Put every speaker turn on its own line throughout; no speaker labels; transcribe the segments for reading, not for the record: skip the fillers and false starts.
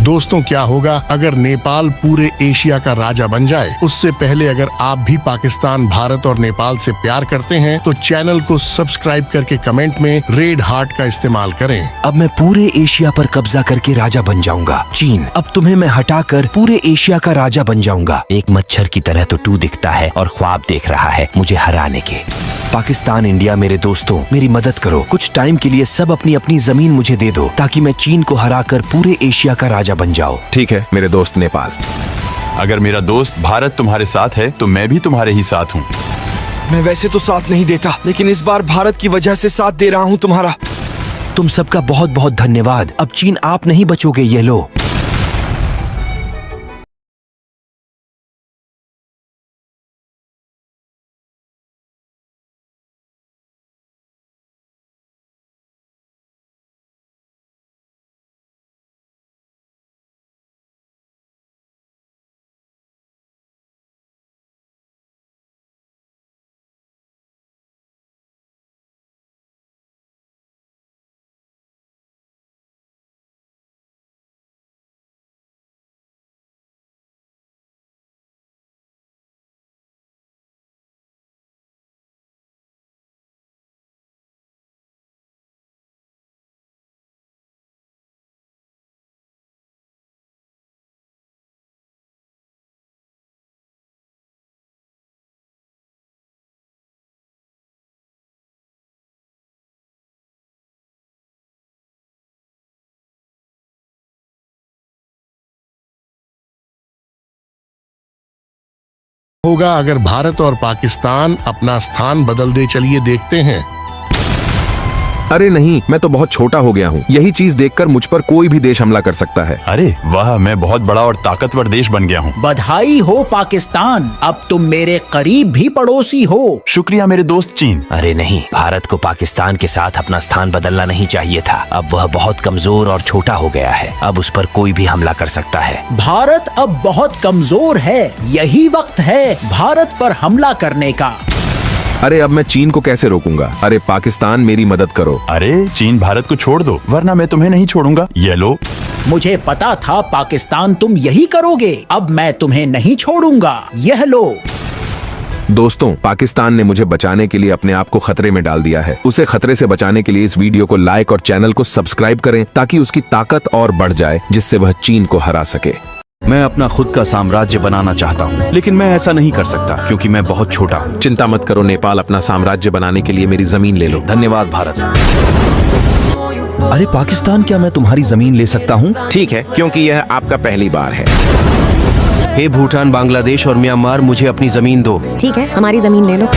दोस्तों, क्या होगा अगर नेपाल पूरे एशिया का राजा बन जाए? उससे पहले अगर आप भी पाकिस्तान, भारत और नेपाल से प्यार करते हैं तो चैनल को सब्सक्राइब करके कमेंट में रेड हार्ट का इस्तेमाल करें।
अब मैं पूरे एशिया पर कब्जा करके राजा बन जाऊंगा। चीन, अब तुम्हें मैं हटाकर पूरे एशिया का राजा बन जाऊंगा। एक मच्छर की तरह तो तू दिखता है और ख्वाब देख रहा है मुझे हराने के। पाकिस्तान, इंडिया, मेरे दोस्तों, मेरी मदद करो। कुछ टाइम के लिए सब अपनी अपनी जमीन मुझे दे दो ताकि मैं चीन को हराकर पूरे एशिया का राजा बन जाऊं।
ठीक है मेरे दोस्त नेपाल।
अगर मेरा दोस्त भारत तुम्हारे साथ है तो मैं भी तुम्हारे ही साथ हूँ।
मैं वैसे तो साथ नहीं देता, लेकिन इस बार भारत की वजह से साथ दे रहा हूँ तुम्हारा। तुम सबका बहुत बहुत धन्यवाद। अब चीन आप नहीं बचोगे, ये लो।
होगा अगर भारत और पाकिस्तान अपना स्थान बदल दे? चलिए देखते हैं।
अरे नहीं, मैं तो बहुत छोटा हो गया हूँ। यही चीज देखकर मुझ पर कोई भी देश हमला कर सकता है।
अरे वाह, मैं बहुत बड़ा और ताकतवर देश बन गया हूँ।
बधाई हो पाकिस्तान, अब तुम मेरे करीब भी पड़ोसी हो।
शुक्रिया मेरे दोस्त चीन।
अरे नहीं, भारत को पाकिस्तान के साथ अपना स्थान बदलना नहीं चाहिए था। अब वह बहुत कमजोर और छोटा हो गया है। अब उस पर कोई भी हमला कर सकता है।
भारत अब बहुत कमजोर है, यही वक्त है भारत पर हमला करने का।
अरे अब मैं चीन को कैसे रोकूंगा? अरे पाकिस्तान, मेरी मदद करो।
अरे चीन, भारत को छोड़ दो वरना मैं तुम्हें नहीं छोड़ूंगा। ये लो।
मुझे पता था पाकिस्तान तुम यही करोगे। अब मैं तुम्हें नहीं छोड़ूंगा, यह लो।
दोस्तों, पाकिस्तान ने मुझे बचाने के लिए अपने आप को खतरे में डाल दिया है। उसे खतरे से बचाने के लिए इस वीडियो को लाइक और चैनल को सब्सक्राइब करें ताकि उसकी ताकत और बढ़ जाए, जिससे वह चीन को हरा सके।
मैं अपना खुद का साम्राज्य बनाना चाहता हूँ, लेकिन मैं ऐसा नहीं कर सकता क्योंकि मैं बहुत छोटा हूँ।
चिंता मत करो नेपाल, अपना साम्राज्य बनाने के लिए मेरी जमीन ले लो।
धन्यवाद भारत।
अरे पाकिस्तान, क्या मैं तुम्हारी जमीन ले सकता हूँ?
ठीक है, क्योंकि यह आपका पहली बार है।
हे भूटान, बांग्लादेश और म्यांमार, मुझे अपनी जमीन दो।
ठीक है, हमारी जमीन ले लो।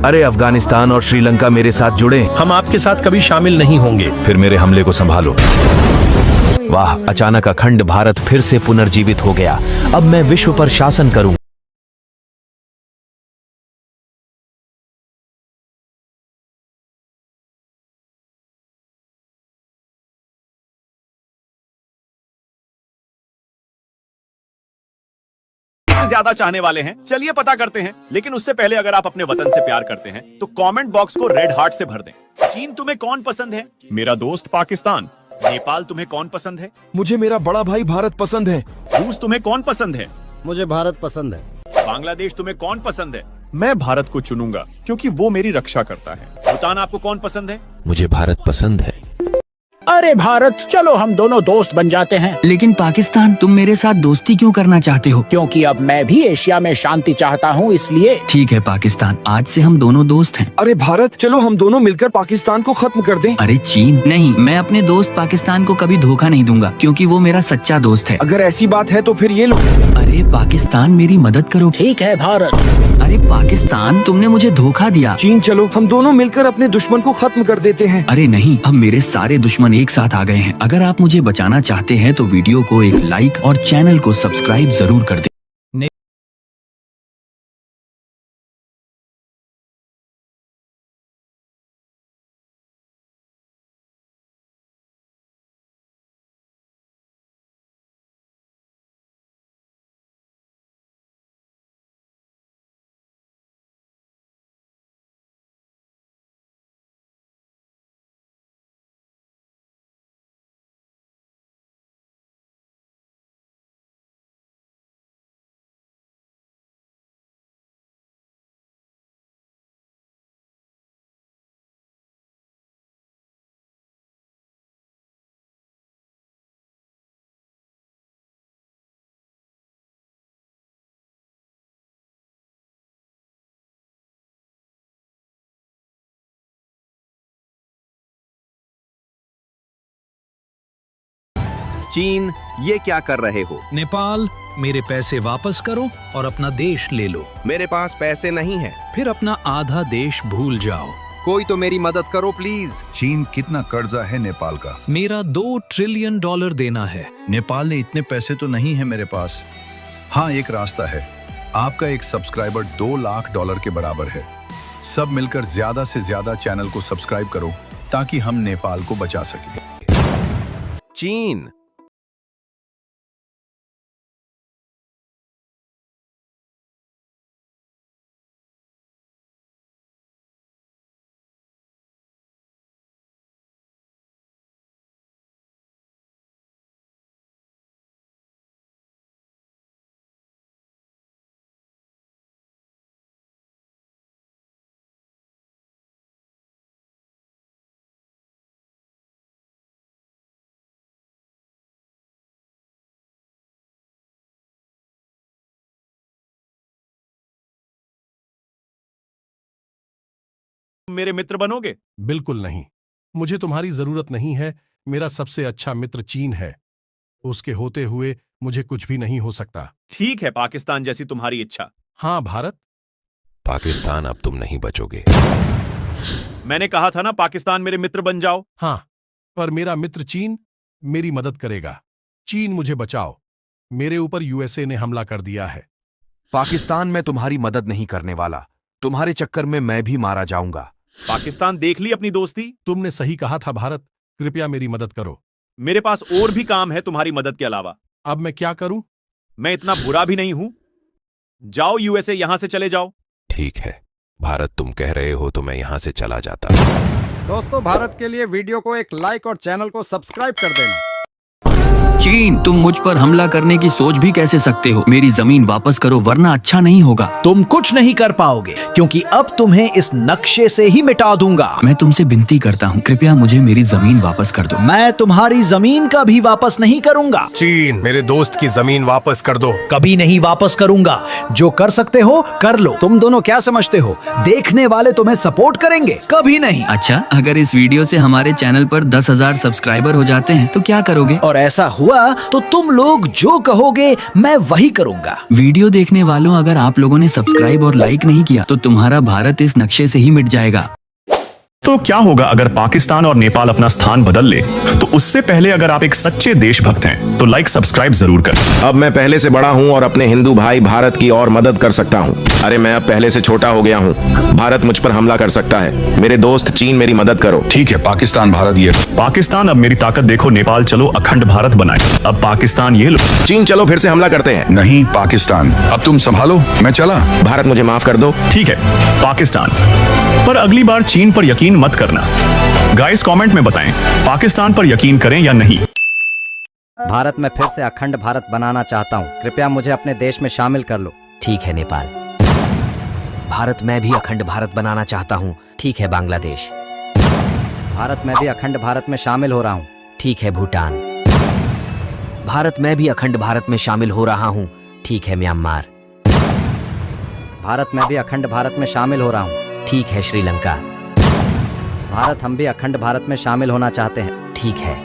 अरे अफगानिस्तान और श्रीलंका मेरे साथ जुड़े।
हम आपके साथ कभी शामिल नहीं होंगे।
फिर मेरे हमले को संभालो। वाह, अचानक अखंड भारत फिर से पुनर्जीवित हो गया। अब मैं विश्व पर शासन करूं।
ज्यादा चाहने वाले हैं, चलिए पता करते हैं। लेकिन उससे पहले अगर आप अपने वतन से प्यार करते हैं तो कमेंट बॉक्स को रेड हार्ट से भर दें। चीन तुम्हें कौन पसंद है? मेरा दोस्त पाकिस्तान। नेपाल तुम्हें कौन पसंद है?
मुझे मेरा बड़ा भाई भारत पसंद है।
रूस तुम्हें कौन पसंद है?
मुझे भारत पसंद है।
बांग्लादेश तुम्हें कौन पसंद है? मैं भारत को चुनूंगा क्योंकि वो मेरी रक्षा करता है। भूटान आपको कौन पसंद है?
मुझे भारत पसंद है।
अरे भारत, चलो हम दोनों दोस्त बन जाते हैं।
लेकिन पाकिस्तान, तुम मेरे साथ दोस्ती क्यों करना चाहते हो?
क्योंकि अब मैं भी एशिया में शांति चाहता हूँ, इसलिए।
ठीक है पाकिस्तान, आज से हम दोनों दोस्त हैं।
अरे भारत, चलो हम दोनों मिलकर पाकिस्तान को खत्म कर दें।
अरे चीन, नहीं, मैं अपने दोस्त पाकिस्तान को कभी धोखा नहीं दूंगा क्योंकि वो मेरा सच्चा दोस्त है।
अगर ऐसी बात है तो फिर ये लो।
अरे पाकिस्तान, मेरी मदद करो।
ठीक है भारत।
अरे पाकिस्तान, तुमने मुझे धोखा दिया।
चीन, चलो हम दोनों मिलकर अपने दुश्मन को खत्म कर देते हैं।
अरे नहीं, अब मेरे सारे दुश्मन एक साथ आ गए हैं। अगर आप मुझे बचाना चाहते हैं तो वीडियो को एक लाइक और चैनल को सब्सक्राइब जरूर कर दें।
चीन, ये क्या कर रहे हो?
नेपाल, मेरे पैसे वापस करो और अपना देश ले लो।
मेरे पास पैसे नहीं है।
फिर अपना आधा देश भूल जाओ।
कोई तो मेरी मदद करो प्लीज।
चीन कितना कर्जा है नेपाल का?
मेरा $2 ट्रिलियन देना है।
नेपाल ने इतने पैसे तो नहीं है मेरे पास। हाँ, एक रास्ता है। आपका एक सब्सक्राइबर $2 लाख के बराबर है। सब मिलकर ज्यादा से ज्यादा चैनल को सब्सक्राइब करो ताकि हम नेपाल को बचा सकें।
चीन,
मेरे मित्र बनोगे?
बिल्कुल नहीं। मुझे तुम्हारी जरूरत नहीं है। मेरा सबसे अच्छा मित्र चीन है। उसके होते हुए मुझे कुछ भी नहीं हो सकता।
ठीक है, पाकिस्तान जैसी तुम्हारी इच्छा।
हाँ भारत।
पाकिस्तान, अब तुम नहीं बचोगे।
मैंने कहा था ना, पाकिस्तान मेरे मित्र बन जाओ।
हाँ, पर मेरा मित्र चीन मेरी मदद करेगा। चीन, मुझे बचाओ। मेरे ऊपर यूएसए ने हमला कर दिया है।
पाकिस्तान, मैं तुम्हारी मदद नहीं करने वाला। तुम्हारे चक्कर में मैं भी मारा जाऊंगा।
पाकिस्तान, देख ली अपनी दोस्ती।
तुमने सही कहा था भारत। कृपया मेरी मदद करो।
मेरे पास और भी काम है तुम्हारी मदद के अलावा।
अब मैं क्या करूं?
मैं इतना बुरा भी नहीं हूं। जाओ यूएसए, यहां से चले जाओ।
ठीक है भारत, तुम कह रहे हो तो मैं यहाँ से चला जाता।
दोस्तों, भारत के लिए वीडियो को एक लाइक और चैनल को सब्सक्राइब कर देना।
चीन, तुम मुझ पर हमला करने की सोच भी कैसे सकते हो? मेरी जमीन वापस करो वरना अच्छा नहीं होगा।
तुम कुछ नहीं कर पाओगे क्योंकि अब तुम्हें इस नक्शे से ही मिटा दूंगा।
मैं तुमसे विनती करता हूँ, कृपया मुझे मेरी जमीन वापस कर दो।
मैं तुम्हारी जमीन का भी वापस नहीं करूंगा।
चीन, मेरे दोस्त की जमीन वापस कर दो।
कभी नहीं वापस करूंगा। जो कर सकते हो कर लो। तुम दोनों क्या समझते हो, देखने वाले तुम्हें सपोर्ट करेंगे? कभी नहीं।
अच्छा, अगर इस वीडियो से हमारे चैनल पर 10,000 सब्सक्राइबर हो जाते हैं तो क्या करोगे?
और ऐसा हुआ तो तुम लोग जो कहोगे मैं वही करूंगा।
वीडियो देखने वालों, अगर आप लोगों ने सब्सक्राइब और लाइक नहीं किया तो तुम्हारा भारत इस नक्शे से ही मिट जाएगा।
तो क्या होगा अगर पाकिस्तान और नेपाल अपना स्थान बदल ले? तो उससे पहले अगर आप एक सच्चे देशभक्त हैं तो लाइक सब्सक्राइब जरूर करें।
अब मैं पहले से बड़ा हूँ और अपने हिंदू भाई भारत की और मदद कर सकता हूँ। अरे मैं अब पहले से छोटा हो गया हूँ। भारत मुझ पर हमला कर सकता है। मेरे दोस्त चीन, मेरी मदद करो।
ठीक है पाकिस्तान, भारत ये।
पाकिस्तान, अब मेरी ताकत देखो। नेपाल, चलो अखंड भारत बनाए। अब पाकिस्तान ये लो।
चीन, चलो फिर से हमला करते हैं।
नहीं पाकिस्तान, अब तुम संभालो, मैं चला।
भारत, मुझे माफ कर दो।
ठीक है पाकिस्तान, पर अगली बार चीन पर यकीन मत करना। गाइस कमेंट में बताएं, पाकिस्तान पर यकीन करें या नहीं।
भारत में फिर से अखंड भारत बनाना चाहता हूँ। कृपया मुझे अपने देश में शामिल कर लो।
ठीक है नेपाल। भारत, मैं भी अखंड भारत बनाना चाहता हूँ। ठीक है बांग्लादेश।
भारत, मैं भी अखंड भारत में शामिल हो रहा हूँ।
ठीक है भूटान। भारत, मैं भी अखंड भारत में शामिल हो रहा हूँ। ठीक है म्यांमार।
भारत, मैं भी अखंड भारत में शामिल हो रहा हूँ।
ठीक है श्रीलंका।
भारत, हम भी अखंड भारत में शामिल होना चाहते हैं।
ठीक है।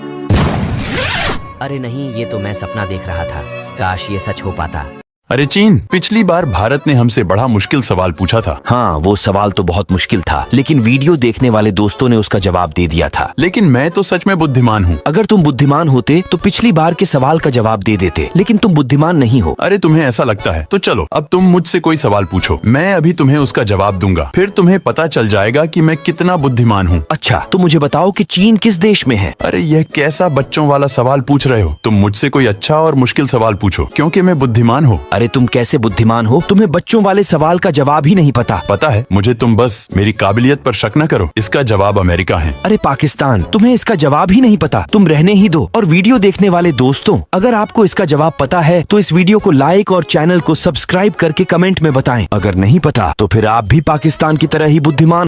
अरे नहीं, ये तो मैं सपना देख रहा था। काश ये सच हो पाता।
अरे चीन, पिछली बार भारत ने हमसे बड़ा मुश्किल सवाल पूछा था।
हाँ, वो सवाल तो बहुत मुश्किल था, लेकिन वीडियो देखने वाले दोस्तों ने उसका जवाब दे दिया था।
लेकिन मैं तो सच में बुद्धिमान हूँ।
अगर तुम बुद्धिमान होते तो पिछली बार के सवाल का जवाब दे देते, लेकिन तुम बुद्धिमान नहीं हो।
अरे तुम्हें ऐसा लगता है तो चलो अब तुम मुझसे कोई सवाल पूछो, मैं अभी तुम्हें उसका जवाब दूंगा। फिर तुम्हें पता चल जाएगा कि मैं कितना बुद्धिमान हूँ।
अच्छा, तो मुझे बताओ कि चीन किस देश में है?
अरे यह कैसा बच्चों वाला सवाल पूछ रहे हो? तुम मुझसे कोई अच्छा और मुश्किल सवाल पूछो, क्योंकि मैं बुद्धिमान हूँ।
अरे तुम कैसे बुद्धिमान हो? तुम्हें बच्चों वाले सवाल का जवाब ही नहीं पता।
पता है मुझे, तुम बस मेरी काबिलियत पर शक न करो। इसका जवाब अमेरिका है।
अरे पाकिस्तान, तुम्हें इसका जवाब ही नहीं पता। तुम रहने ही दो। और वीडियो देखने वाले दोस्तों, अगर आपको इसका जवाब पता है तो इस वीडियो को लाइक और चैनल को सब्सक्राइब करके कमेंट में बताएं। अगर नहीं पता तो फिर आप भी पाकिस्तान की तरह ही बुद्धिमान